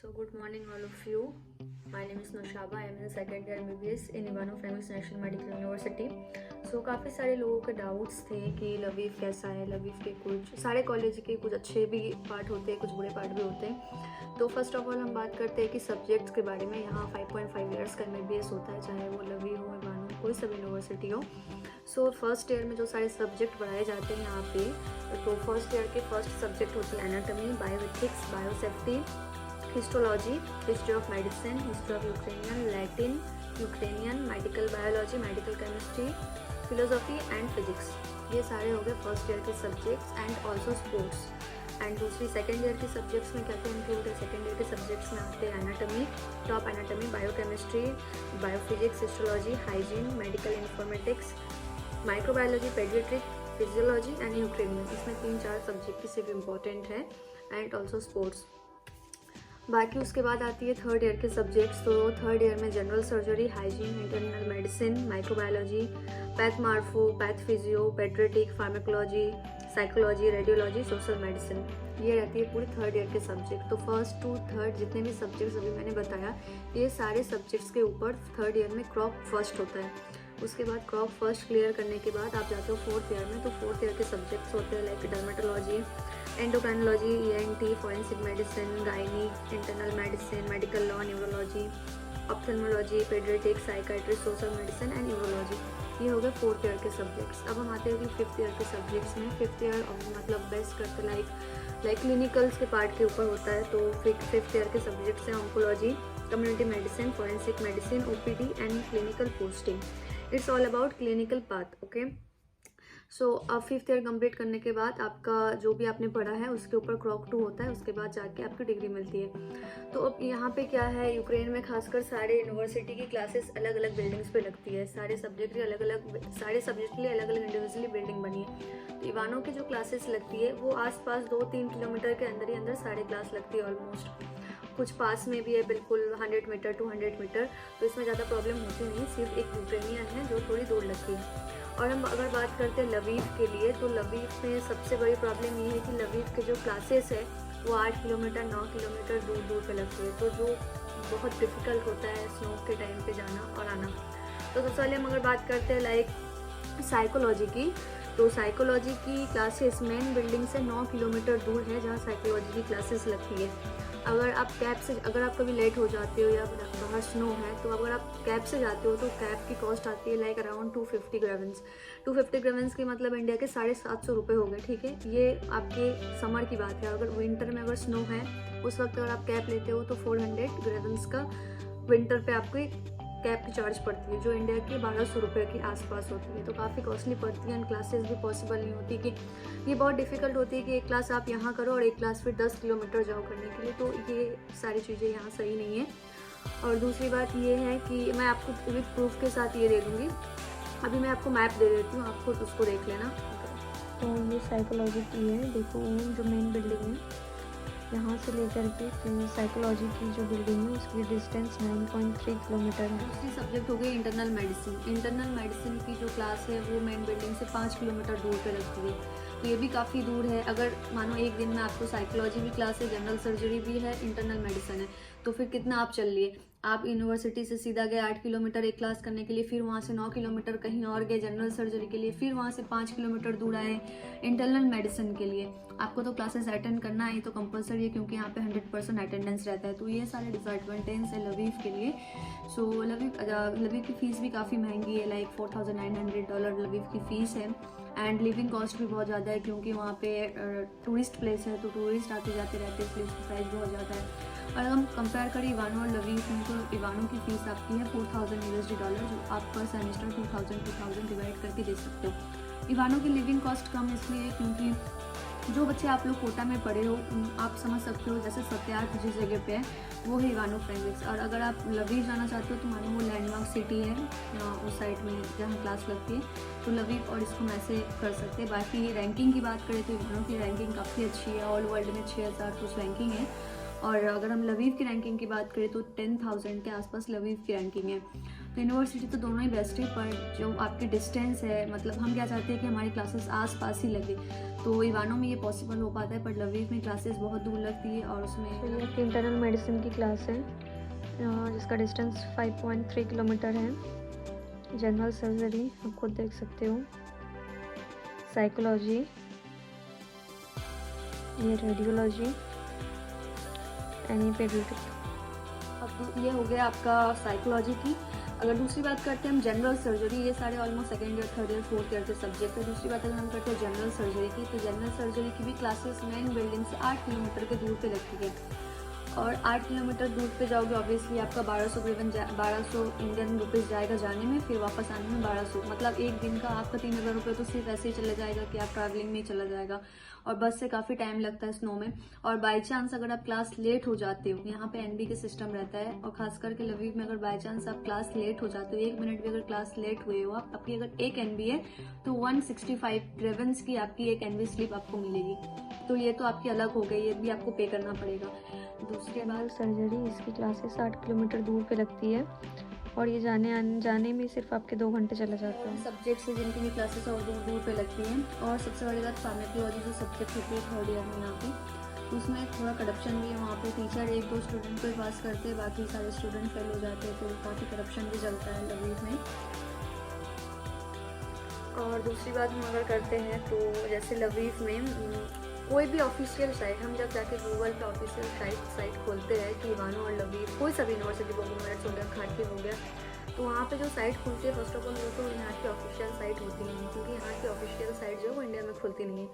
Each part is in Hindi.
So good morning all of you. My name is Nushaba. I am in the second year MBBS in Ivano Franklin's National Medical University. So काफ़ी सारे लोगों के डाउट्स थे कि लवीव कैसा है। लवीव के कुछ सारे कॉलेज के कुछ अच्छे भी पार्ट होते हैं, कुछ बुरे पार्ट भी होते हैं। तो फर्स्ट ऑफ ऑल हम बात करते हैं कि सब्जेक्ट्स के बारे में। यहाँ 5.5 ईयर्स का MBBS होता है, चाहे वो लवीव हो, इवानो, कोई सब यूनिवर्सिटी हो। सो फर्स्ट ईयर में जो सारे सब्जेक्ट पढ़ाए जाते हैं यहाँ पे, तो फर्स्ट ईयर के फर्स्ट सब्जेक्ट होती है anatomy, bioethics, biosafety, histology, history of medicine, history of Ukrainian, Latin, Ukrainian, medical biology, medical chemistry, philosophy and physics. ये सारे हो गए फर्स्ट ईयर के subjects and also sports. And दूसरी सेकेंड ईयर के सब्जेक्ट्स में क्या क्या इंक्लूड है? सेकेंड ईयर के सब्जेक्ट्स में आते हैं anatomy, top anatomy, biochemistry, biophysics, histology, hygiene, medical informatics, microbiology, paediatric, physiology and Ukrainian. इसमें 3-4 सब्जेक्ट की सिर्फ इम्पॉर्टेंट है एंड ऑल्सो स्पोर्ट्स। बाकी उसके बाद आती है थर्ड ईयर के सब्जेक्ट्स। तो थर्ड ईयर में general surgery, hygiene, internal medicine, microbiology, path morpho, path physio, paediatric, pharmacology, psychology, radiology, social medicine. ये रहती है पूरी थर्ड ईयर के सब्जेक्ट। तो फर्स्ट टू थर्ड जितने भी सब्जेक्ट्स अभी मैंने बताया, ये सारे सब्जेक्ट्स के ऊपर थर्ड ईयर में क्रॉप फर्स्ट होता है। उसके बाद क्रॉप फर्स्ट क्लियर करने के बाद आप जाते हो फोर्थ ईयर में। तो फोर्थ ईयर के सब्जेक्ट्स होते हैं like dermatology, endocrinology, ENT, forensic medicine, gynae, internal medicine, medical law, neurology, ophthalmology, paediatric, psychiatry, social medicine and neurology. ये हो गए फोर्थ ईयर के सब्जेक्ट्स। अब हम आते हैं कि फिफ्थ ईयर के सब्जेक्ट्स में। फिफ्थ ईयर मतलब बेस्ट करते लाइक क्लिनिकल्स के पार्ट के ऊपर होता है। तो फिफ्थ ईयर के सब्जेक्ट्स हैं oncology, community medicine, forensic medicine, OPD and clinical posting. It's all about clinical path. Okay, so अब फिफ्थ ईयर कंप्लीट करने के बाद आपका जो भी आपने पढ़ा है उसके ऊपर क्रॉप 2 होता है। उसके बाद जाके आपकी डिग्री मिलती है। तो अब यहाँ पे क्या है, यूक्रेन में खासकर सारे यूनिवर्सिटी की क्लासेस अलग अलग बिल्डिंग्स पे लगती है। सारे सब्जेक्ट के लिए अलग अलग इंडिविजुअली बिल्डिंग बनी है। तो इवानो की जो क्लासेस लगती है वो आसपास 2-3 किलोमीटर के अंदर ही अंदर सारे क्लास लगती है ऑलमोस्ट। कुछ पास में भी है बिल्कुल 100 मीटर 200 मीटर। तो इसमें ज़्यादा प्रॉब्लम होती नहीं, सिर्फ एक यूक्रेनियन है जो थोड़ी दूर लगती है। और हम अगर बात करते हैं लवीव के लिए, तो लवीव में सबसे बड़ी प्रॉब्लम ये है कि लवीव के जो क्लासेस है वो 8 किलोमीटर 9 किलोमीटर दूर दूर पे लगती है। तो जो बहुत डिफ़िकल्ट होता है स्नो के टाइम पे जाना और आना। तो सबसे पहले हम अगर बात करते हैं लाइक साइकोलॉजी की, तो साइकोलॉजी की क्लासेस मेन बिल्डिंग से 9 किलोमीटर दूर है जहाँ साइकोलॉजी की क्लासेस लगती है। अगर आप कैब से, अगर आप कभी लेट हो जाते हो या बाहर स्नो है, तो अगर आप कैब से जाते हो तो कैब की कॉस्ट आती है लाइक अराउंड 250 ग्रेविन्स। 250 ग्रेविन्स की मतलब इंडिया के 750 रुपये हो गए। ठीक है, ये आपके समर की बात है। अगर विंटर में अगर स्नो है उस वक्त अगर आप कैब लेते हो तो 400 ग्रेविन्स का विंटर पे आपकी कैब की चार्ज पड़ती है, जो इंडिया के 1200 रुपये के आसपास होती है। तो काफ़ी कॉस्टली पड़ती है एंड क्लासेस भी पॉसिबल नहीं होती कि ये बहुत डिफ़िकल्ट होती है कि एक क्लास आप यहाँ करो और एक क्लास फिर 10 किलोमीटर जाओ करने के लिए। तो ये सारी चीज़ें यहाँ सही नहीं है। और दूसरी बात ये है कि मैं आपको विद प्रूफ के साथ ये दे दूँगी। अभी मैं आपको मैप दे देती हूँ, आप खुद उसको देख लेना। तो ये साइकोलॉजी की है, देखो जो मेन बिल्डिंग है यहाँ से लेकर के साइकोलॉजी की जो बिल्डिंग है उसकी डिस्टेंस 9.3 किलोमीटर है। दूसरी सब्जेक्ट हो गई इंटरनल मेडिसिन। इंटरनल मेडिसिन की जो क्लास है वो मेन बिल्डिंग से 5 किलोमीटर दूर पे लगती है। तो ये भी काफ़ी दूर है। अगर मानो एक दिन में आपको साइकोलॉजी भी क्लास है, जनरल सर्जरी भी है, इंटरनल मेडिसिन है, तो फिर कितना आप चल लिए? आप यूनिवर्सिटी से सीधा गए 8 किलोमीटर एक क्लास करने के लिए, फिर वहाँ से 9 किलोमीटर कहीं और गए जनरल सर्जरी के लिए, फिर वहाँ से 5 किलोमीटर दूर आए इंटरनल मेडिसिन के लिए। आपको तो क्लासेस अटेंड करना है, तो कंपलसरी है क्योंकि यहाँ पे 100% अटेंडेंस रहता है। तो ये सारे डिसएडवांटेज है लवीव के लिए। सो लवीव की फ़ीस भी काफ़ी महंगी है, लाइक $4,900 लवीव की फ़ीस है। एंड लिविंग कॉस्ट भी बहुत ज़्यादा है क्योंकि वहाँ पे टूरिस्ट प्लेस है, तो टूरिस्ट आते जाते रहते हैं, इसलिए इसकी प्राइस बहुत ज़्यादा है। और अगर हम कंपेयर करें इवानो और लवीव में, तो इवानो की फ़ीस आपकी है $4,000, जो आप पर सेमेस्टर 2000 डिवाइड करके दे सकते हो। इवानो की लिविंग कॉस्ट कम इसलिए है क्योंकि जो बच्चे आप लोग कोटा में पढ़े हो आप समझ सकते हो, जैसे सत्यार्थ जिस जगह पे है वो है इवानो फ्रैंकलिन। और अगर आप लवीव जाना चाहते हो तो मानो वो लैंडमार्क सिटी है उस साइड में जहाँ क्लास लगती है, तो लवीव और इसको मैसे कर सकते हैं। बाकी रैंकिंग की बात करें तो इवानो की रैंकिंग काफ़ी अच्छी है, ऑल वर्ल्ड में 6000 कुछ रैंकिंग है। और अगर हम लवीव की रैंकिंग की बात करें तो 10,000 के आसपास लवीव की रैंकिंग है। तो यूनिवर्सिटी तो दोनों ही बेस्ट है, पर जो आपकी डिस्टेंस है, मतलब हम क्या चाहते हैं कि हमारी क्लासेस आस पास ही लगे, तो इवानो में ये पॉसिबल हो पाता है, पर लवीव में क्लासेस बहुत दूर लगती है। और उसमें ये आपकी इंटरनल मेडिसिन की क्लास है जिसका डिस्टेंस 5.3 किलोमीटर है। जनरल सर्जरी आप खुद देख सकते हो, साइकोलॉजी, ये रेडियोलॉजी एंड ये पेडियाट्रिक। अब ये हो गया आपका साइकोलॉजी की। अगर दूसरी बात करते हैं हम जनरल सर्जरी, ये सारे almost second year, third year, fourth year के सब्जेक्ट है। दूसरी बात अगर हम करते हैं जनरल सर्जरी की, तो जनरल सर्जरी की भी क्लासेस मेन बिल्डिंग से 8 किलोमीटर के दूर पे लगती है। और 8 किलोमीटर दूर पे जाओगे ऑब्वियसली आपका 1200 इंडियन रुपीज़ जाएगा जाने में, फिर वापस आने में 1200, मतलब एक दिन का आपका 3000 रुपये तो सिर्फ ऐसे ही चला जाएगा कि आप ट्रैवलिंग में ही चला जाएगा। और बस से काफ़ी टाइम लगता है स्नो में। और बाई चांस अगर आप क्लास लेट हो जाते हो, यहाँ पे एनबी के सिस्टम रहता है, और खास करके लवीव में अगर बाई चांस आप क्लास लेट हो जाते हो, 1 मिनट भी अगर क्लास लेट हुए हो आप, आपकी अगर एक एनबी है तो 165 रेवेंस की आपकी एक एनबी स्लिप आपको मिलेगी। तो ये तो आपकी अलग हो गई, ये भी आपको पे करना पड़ेगा। दूसरी बात सर्जरी, इसकी क्लासेस 8 किलोमीटर दूर पे लगती है और ये जाने में सिर्फ आपके 2 घंटे चला जाता है। सब्जेक्ट से जिनकी भी क्लासेस और दूर दूर पे लगती हैं। और सबसे बड़ी बात फार्मेकोलॉजी जो सब्जेक्ट होती है थर्ड ईयर में यहाँ पे, उसमें थोड़ा करप्शन भी है। वहाँ पे टीचर 1-2 स्टूडेंट को ही पास करते हैं, बाकी सारे स्टूडेंट फेल हो जाते हैं, तो काफ़ी करप्शन भी चलता है लवीव में। और दूसरी बात हम अगर करते हैं तो जैसे लवीव में कोई भी ऑफिशियल साइट, हम जब जाके गूगल पे ऑफिशियल साइट खोलते हैं कि इवानो और लवीव, कोई सा भी यूनिवर्सिटी, बोगोमेट्स हो गया, खारकिव हो गया, तो वहाँ पे जो साइट खुलती है फर्स्ट ऑफ ऑल वो तो यहाँ की ऑफिशियल साइट होती नहीं है, क्योंकि यहाँ की ऑफिशियल साइट जो है वो इंडिया में खुलती नहीं है।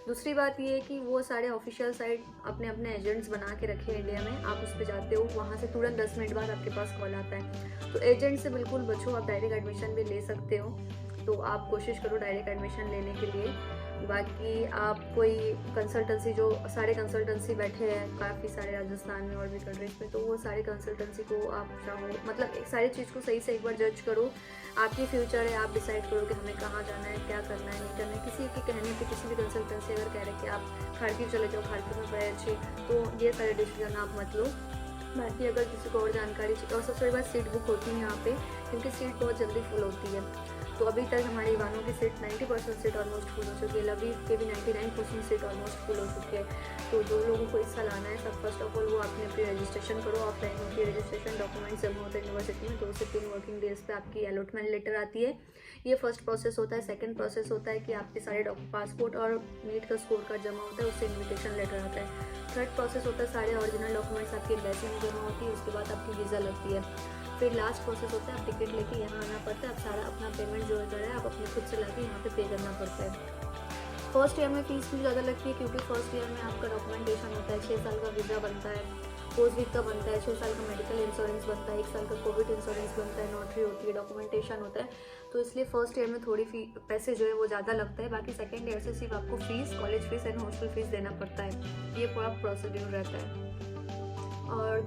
दूसरी बात ये है कि वो सारे ऑफिशियल साइट अपने अपने एजेंट्स बना के रखे हैं इंडिया में। आप उस पर जाते हो, वहाँ से तुरंत 10 मिनट बाद आपके पास कॉल आता है। तो एजेंट से बिल्कुल बचो, आप डायरेक्ट एडमिशन भी ले सकते हो, तो आप कोशिश करो डायरेक्ट एडमिशन लेने के लिए। बाकी आप कोई कंसल्टेंसी, जो सारे कंसल्टेंसी बैठे हैं काफ़ी सारे राजस्थान में और भी कंट्रीज में, तो वो सारे कंसल्टेंसी को आप चाहो, मतलब एक सारी चीज़ को सही से एक बार जज करो। आपकी फ्यूचर है, आप डिसाइड करो कि हमें कहाँ जाना है, क्या करना है, नहीं करना है। किसी के कहने पे, किसी भी कंसल्टेंसी अगर कह रहे कि आप खारकिव चले जाओ, खारकिव में पढ़ाई अच्छी, तो ये सारे डिसीजन आप मत लो। बाकी अगर किसी को और जानकारी चाहिए, और सबसे बड़ी बात सीट बुक होती है यहाँ पे, क्योंकि सीट बहुत जल्दी फुल होती है। तो अभी तक हमारे इवानो की सीट 90% सीट ऑलमोस्ट फुल हो चुकी है, लवीव के भी 99% सीट ऑलमोस्ट फुल हो चुकी है। तो जो लोगों को इस साल आना है, सब फर्स्ट ऑफ ऑल वो अपने अपनी रजिस्ट्रेशन करो। ऑफलाइन होती है रजिस्ट्रेशन, डॉक्यूमेंट्स जमा होता है यूनिवर्सिटी में, 2 से 3 वर्किंग डेज पे आपकी अलॉटमेंट लेटर आती है। ये फर्स्ट प्रोसेस होता है। सेकंड प्रोसेस होता है कि आपके सारे पासपोर्ट और नीट का स्कोर कार्ड जमा होता है, उससे इन्विटेशन लेटर आता है। थर्ड प्रोसेस होता है सारे ओरिजिनल डॉक्यूमेंट्स आपकी एम्बेसी में जमा होती है, उसके बाद आपकी वीज़ा लगती है। फिर लास्ट प्रोसेस होता है आप टिकट लेके यहाँ आना पड़ता है। आप सारा अपना पेमेंट जो है आप अपने खुद से लाके यहाँ पे पे करना पड़ता है। फर्स्ट ईयर में फीस भी ज़्यादा लगती है, क्योंकि फर्स्ट ईयर में आपका डॉक्यूमेंटेशन होता है, 6 साल का वीज़ा बनता है, पोस्ट वीक का बनता है, 6 साल का मेडिकल इंश्योरेंस बनता है, 1 साल का कोविड इंश्योरेंस बनता है, नोटरी होती है, डॉक्यूमेंटेशन होता है। तो इसलिए फर्स्ट ईयर में थोड़ी पैसे जो है वो ज़्यादा लगता है। बाकी सेकेंड ईयर से सिर्फ आपको fees, college fees and hostel fees देना पड़ता है। ये पूरा प्रोसीड्यूर रहता है। और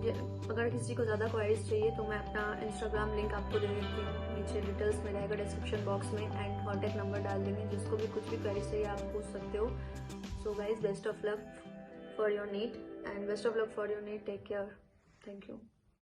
अगर किसी को ज़्यादा क्वारीज चाहिए तो मैं अपना इंस्टाग्राम लिंक आपको दे देती हूँ, नीचे डिटेल्स में रहेगा डिस्क्रिप्शन बॉक्स में, एंड कॉन्टैक्ट नंबर डाल देंगे। जिसको भी कुछ भी क्वारीज चाहिए आप पूछ सकते हो। So guys, best of luck for your NEET and best of luck for your NEET. Take care. Thank you.